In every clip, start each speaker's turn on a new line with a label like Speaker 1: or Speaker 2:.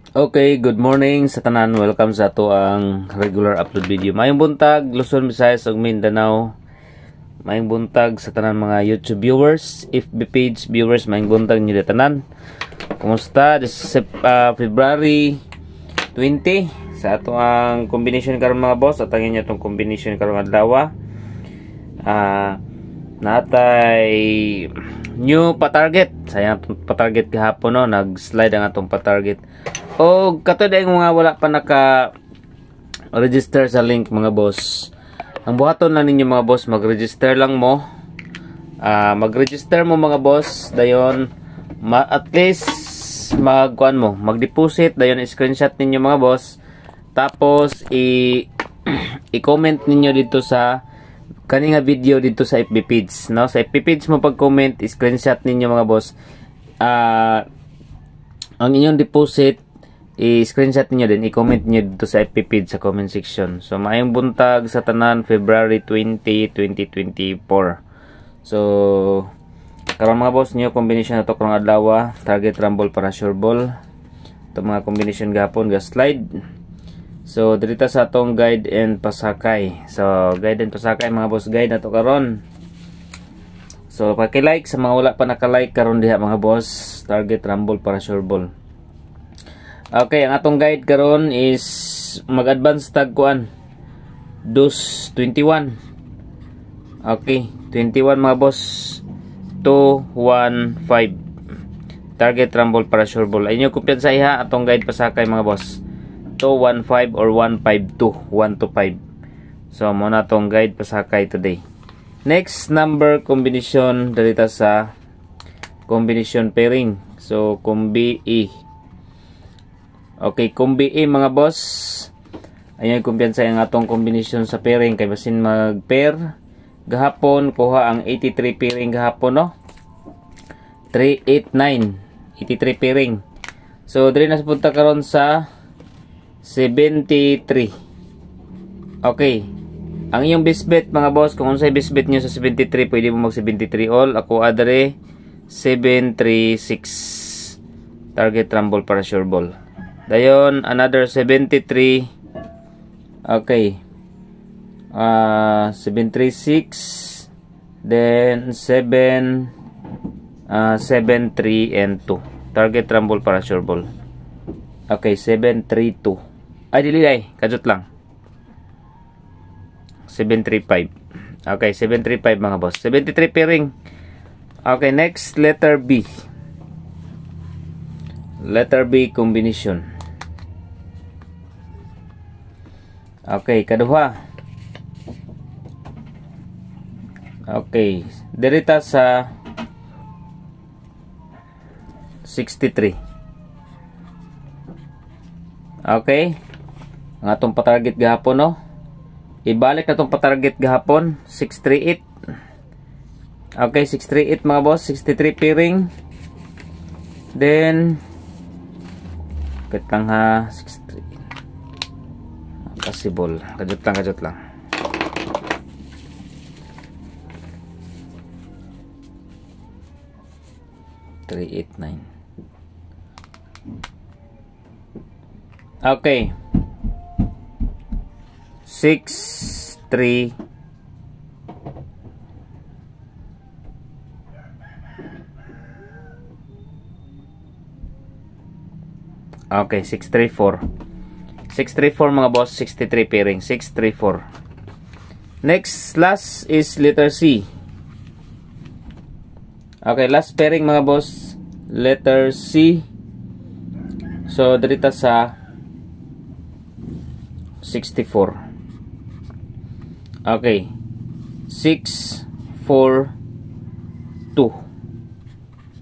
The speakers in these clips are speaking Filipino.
Speaker 1: Okay, good morning sa tanan. Welcome sa ato ang regular upload video. Mayong buntag, Luzon, Visayas ug Mindanao. Mayong buntag sa tanan mga YouTube viewers, FB page viewers, mayong buntag niyo tanan. Kumusta? This is February 20 sa ato ang combination karon mga boss. At ang inyo itong combination karon adlaw. Natay new pa-target. Sayang pa-target kahapon no, nag-slide ang atong pa-target. O katod ay mga wala pa naka-register sa link mga boss. Ang buhaton na ninyo mga boss, mag-register lang mo. Mag-register mo mga boss, dayon at least magkuan mo, mag-deposit, dayon screenshot ninyo mga boss. Tapos i-comment ninyo dito sa kaninga video dito sa FB page, no? Sa FB page mo pag-comment, screenshot ninyo mga boss. Ang inyong deposit i-screenshot niyo din, i-comment niyo dito sa FB page sa comment section. So maayong buntag sa tanan, February 20, 2024. So karon mga boss, new combination na to karong adlaw, target rumble para sure ball. Ito mga combination gapon ga slide. So dito sa atong guide and pasakay. So guide and pasakay mga boss, guide na to karon. So paki-like sa mga wala pa naka-like karon diha mga boss, target rumble para sure ball. Okay, ang atong guide karon is mag-advance tag kuan. 21. Okay, 21 mga boss. 215. Target rumble para sure ball. Ayun yung kumpiyansa iha atong guide pasakay mga boss. 215 or 152, 125. So mo na atong guide pasakay today. Next number combination dito sa combination pairing. So combi E. Okay, combi A mga boss. Ayan, kumpiyansa ang atong combination sa pairing. Kay basin mag-pair. Gahapon, kuha ang 83 pairing gahapon, no? 389. 83 pairing. So, dili na sa punta karon sa 73. Okay. Ang iyong best bet mga boss, kung unsay best bet nyo sa 73, pwede mo mag 73 all. Ako adre 736. Target rumble para sure ball. Dayon another 73. Okay. 736, then 73 and 2. Target rumble para sure ball. Okay, 732. Ay dili ay, kadot lang. 735. Okay, 735 mga boss. 73 pairing. Okay, next letter B. Letter B combination. Okay, kaduha. Okay, dirita sa 63. Okay. Ang atong patarget gahapon, no? Ibalik na itong patarget gahapon, 638. Okay, 638 mga boss, 63 pairing. Then lang ha, 63. Possible. Kajut lang. $389. Okay. 63. Okay, 634. 634 mga boss, 63 pairing, 634. Next, last is letter C. Okay, last pairing mga boss, letter C. So, dito sa 64. Okay. 642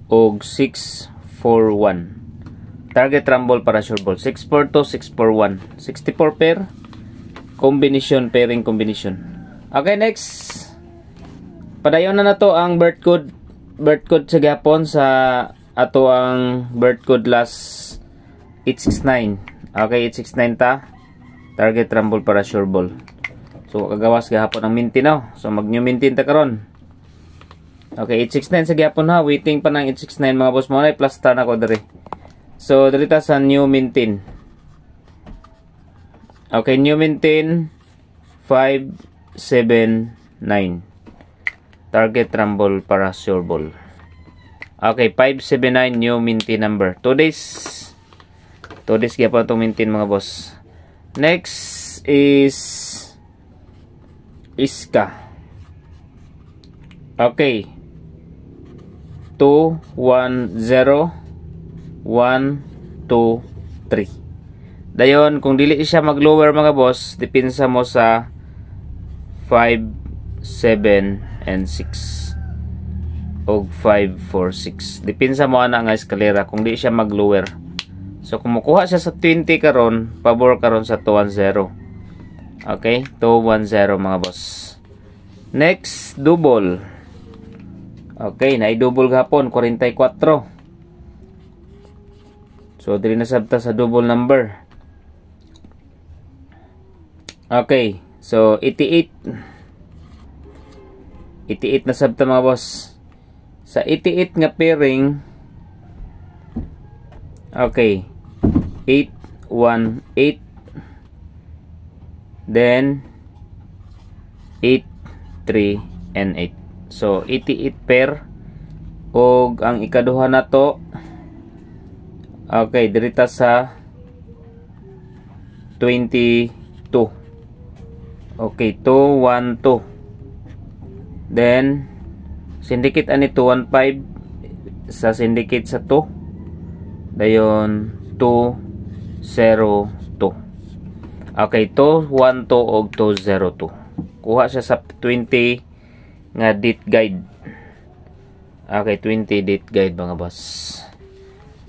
Speaker 1: og 641. Target rumble para sure ball. 642, 641. 64 pair. Combination, pairing combination. Okay, next. Padayon na to ang birth code. Birth code sa gapon sa ato ang birth code last 869. Okay, 869 ta. Target rumble para sure ball. So, kagawas gahapon ang mintin, no? So, mag-new mintin ta karon. Okay, 869 sa gapon ha. Waiting pa ng 869 mga boss mo. Plus ta na ko dere. So dito sa new maintain. Okay, new maintain 579. Target rumble para sure ball. Okay, 579 new maintain number. 2 days. 2 days kaya pa itong maintain mga boss. Next is Iska. Okay. 2, 1, 0, 1, 2, 3. Dayon, kung dili siya mag-lower mga boss, dipinsa mo sa 5, 7, and 6. O 5, 4, 6. Dipinsa mo ana nga eskalera kung di siya mag-lower. So, kung makuha siya sa 20 karon, pabor karon sa 210. Okay? 210 mga boss. Next, double. Okay, na-double gapon, 44. So, dili na sabta sa double number. Okay, so 88. 88 na sabta mga boss. Sa 88 nga pairing, okay, 8, 1, 8. Then 8, 3, and 8. So 88 pair. Og ang ikaduha na to, okay, dirita sa 22. Okay, 2, 1, 2. Then syndicate ani 215 sa syndicate sa 2. Dayon 202. Okay, 212 og 202. Kuha siya sa 20 nga date guide. Okay, 20 date guide mga boss.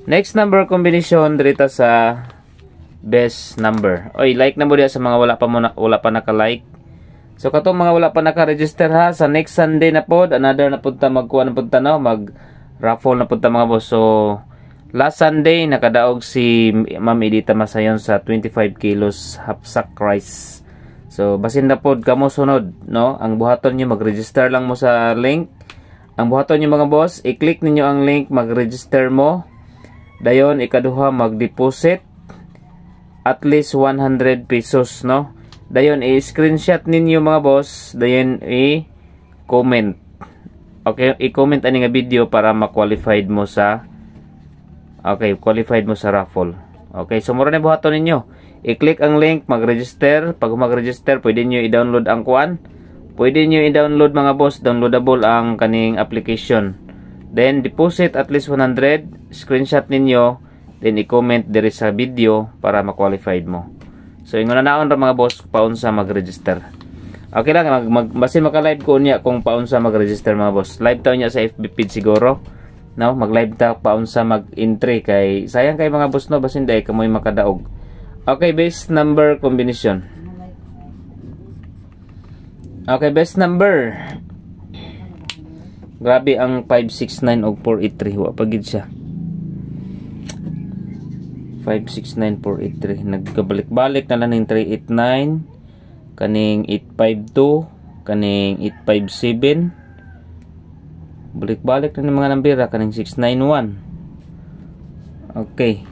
Speaker 1: Next number combination dirita sa best number. Oy, like na mo diya sa mga wala pa naka-like. So katong mga wala pa naka-register ha, sa next Sunday na pod, another na punta magkuha na punta no, mag-raffle na punta mga boss. So last Sunday nakadaog si Ma'am Edita Masayon sa 25 kilos half sack rice. So basin na pod kamo sunod no, ang buhaton niyo mag-register lang mo sa link. Ang buhaton niyo mga boss, i-click ninyo ang link, mag-register mo. Dayon ikaduha mag-deposit at least 100 pesos no. Dayon i-screenshot ninyo mga boss, dayon i-comment. Okay, i-comment ani nga video para ma-qualified mo sa qualified mo sa raffle. Okay, so mura na buhaton ninyo. I-click ang link, mag-register. Pag mag-register, pwede niyo i-download ang kuan. Pwede niyo i-download mga boss, downloadable ang kaning application. Then deposit at least 100, screenshot ninyo, then i-comment diri sa video para ma-qualified mo. So ingon na naon ra mga boss paunsa mag-register. Okay lang, basin maka-live ko niya kung paunsa mag-register mga boss. Live taw niya sa FB page siguro. No, mag-live ta paunsa mag-entry kay sayang kay mga boss no, basin day kamoy makadaog. Okay, best number combination. Okay, best number. Grabe ang 569 og 483, wa pagid siya. 569483 nagkabalik-balik na lang ning 389 kaning 852 kaning 857 balik-balik na ng mga nambira kaning 691. Okay,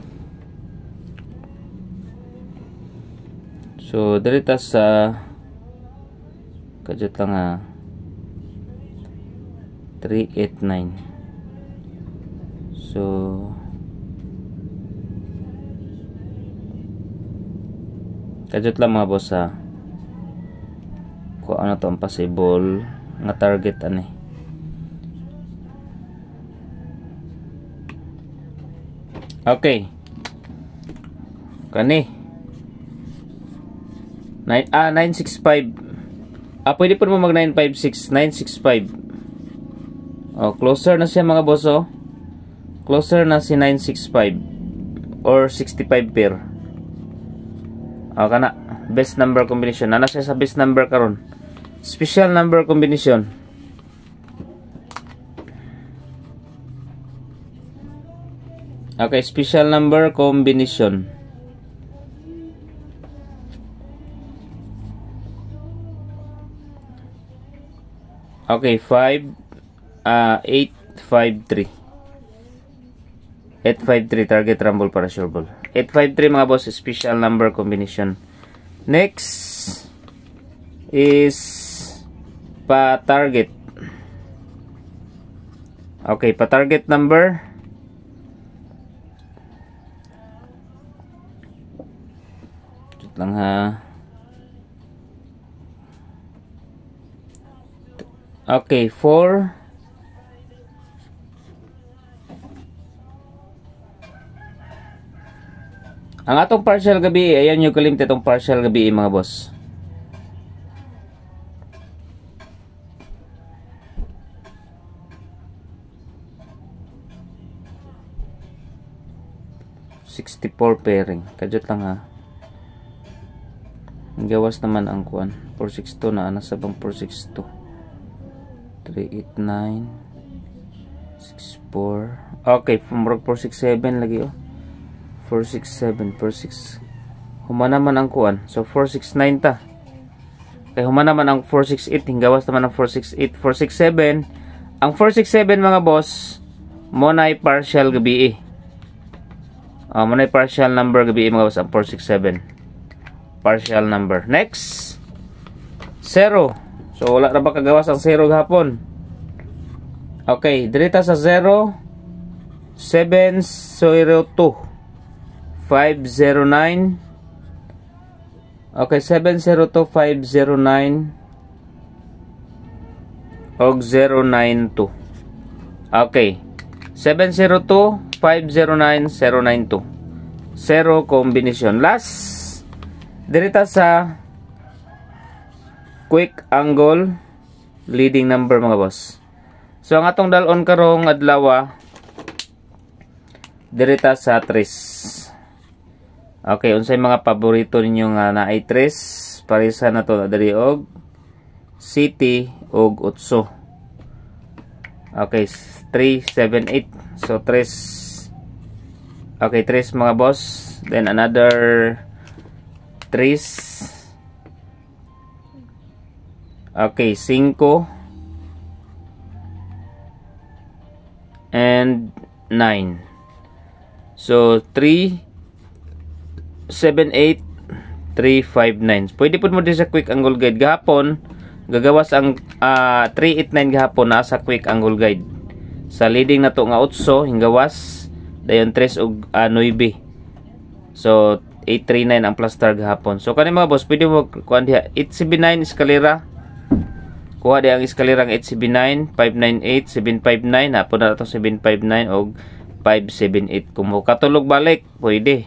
Speaker 1: so dirita sa kadjut lang 389. So kadjut lang mga boss kung ano to ang possible nga target ani. Okay, kani 965. Pwede po mo mag 956 965. Closer na siya mga boss closer na si 965 or 65 pair. Kana best number combination. Nana siya sa best number karon. Special number combination. Okay, special number combination. Okay, 853. 853 target rumble para sure ball. 853 mga boss, special number combination. Next is pa target. Okay, pa target number. Wait lang ha. Okay, 4. Ang atong partial gabi, ayan yung kalimit itong partial gabi mga boss. $64 pairing. Kajot lang ha. Gawas naman ang kuan. 462 na nasa bang 462. 389 64. Okay, murag 467 lagi oh. 467 46. Humana man ang kuan. So 469 ta. Kay humana man ang 468, hingawas naman ang 468, 467. Ang 467 mga boss, mo na partial gabi. Mo na partial number gabi mga boss ang 467. Partial number. Next. 0. So wala ra ba kagawas ang 0 gahapon? Okay, direta sa 0 702 509. Okay, 702 509 og 092. Okay. 702 509 092. 0 combination. Last direta sa quick angle leading number mga boss. So ang atong dalon karong adlaw direta sa 3. Okay, unsay mga paborito ninyo nga naay 3? Parisa na to diri og city og 8. Okay, 3 7 8. So 3. Okay, 3 mga boss. Then another 3. Okay, 5 and 9. So 3 7 8 3 5 9. Pwede pud mo din sa quick angle guide gahapon. Gagawas ang 389 gahapon na sa quick angle guide. Sa leading na to nga 8 hingawas dayon 3 og 9. So 839 ang plus star gahapon. So kani mga boss, pwede mo kuan diha 879 eskalera. Kuha di ang eskalera ng 879, 598, 759, hapon na ito 759 o 578. Kung mo katulog balik, pwede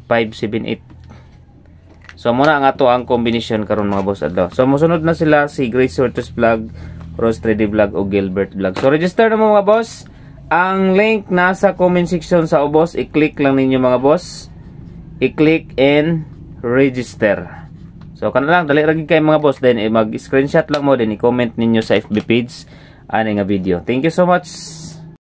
Speaker 1: 578. So muna ang ato ang combination karon mga boss adlaw. So mosunod na sila si Grace Hortus Vlog, Rose 3D Vlog o Gilbert Vlog. So register na mga boss. Ang link nasa comment section sa ubos, i-click lang ninyo mga boss. I-click and register. So kana lang dali ra gid kay mga boss, then mag-screenshot lang mo, then i-comment ninyo sa FB page ani nga video. Thank you so much.